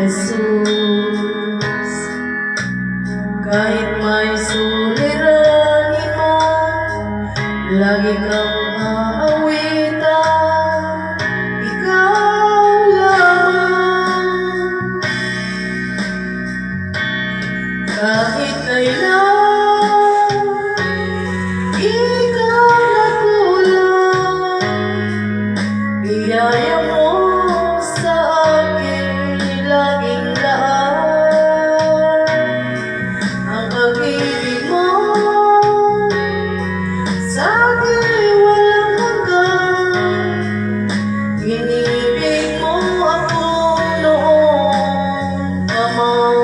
Jesus. Kahit may suliranin man, lagi kang aawitan, ikaw lamang. Kahit kailan, ikaw na kulang, biyaya mo sa akin laging laan. Ang pag-ibig mo sa akin walang hanggan, inibig mo ako noon pa man.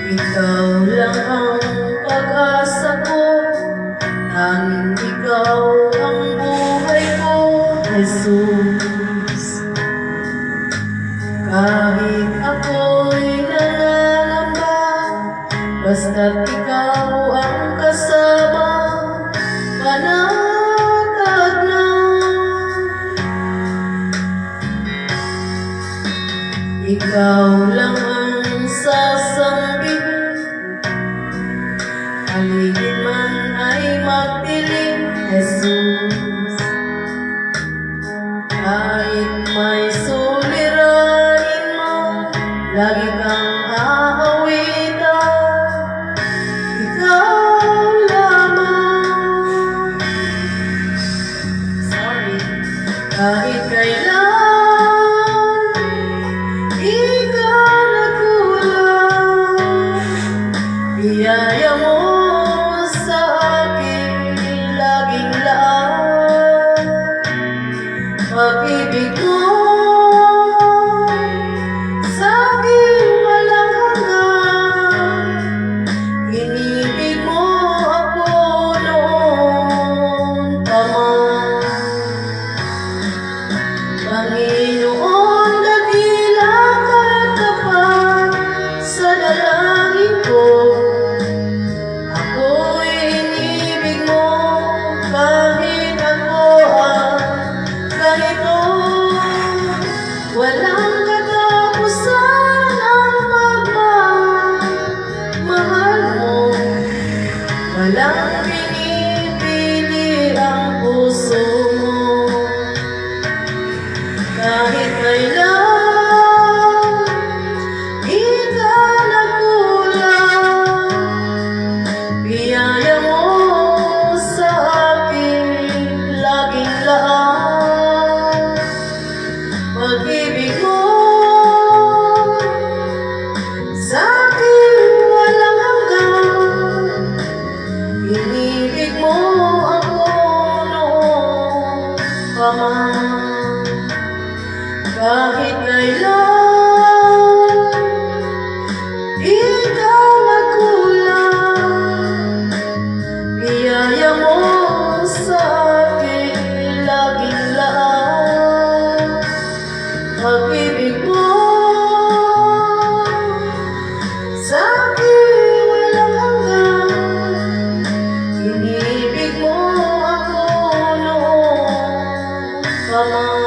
Ikaw lang ang pag-asa ko, tanging ikaw ang buhay ko, Jesus. Kahit ako'y nangangamba, basta't ikaw ang kasama, panatag na. Ikaw lang ang sasambit, paligid man ay magdilim, Jesus. Kahit may suliranin man, lagi kang aawitan, ikaw lamang. Kahit kailan, ikaw na kulang, biyaya mo sa akin laging laan. Pag-ibig mo sa akin walang hanggan, inibig mo ako noon pa man. Panginoon, dakila ka't tapat sa dalangin ko. Ako'y inibig mo kahit ako ang ganito. Walang katapusan ang pagmamahal mo, walang pinipili ang puso mo. Kahit kailan, ikaw na kulang, biyaya mo sa akin laging laan. Pag-ibig mo sa akin walang hanggan, inibig mo ako noon pa man. Kahit kailan, ikaw na kulang, biyaya mo sa akin laging laan. Pag-ibig mo sa akin walang hanggan, inibig mo ako noon pa man.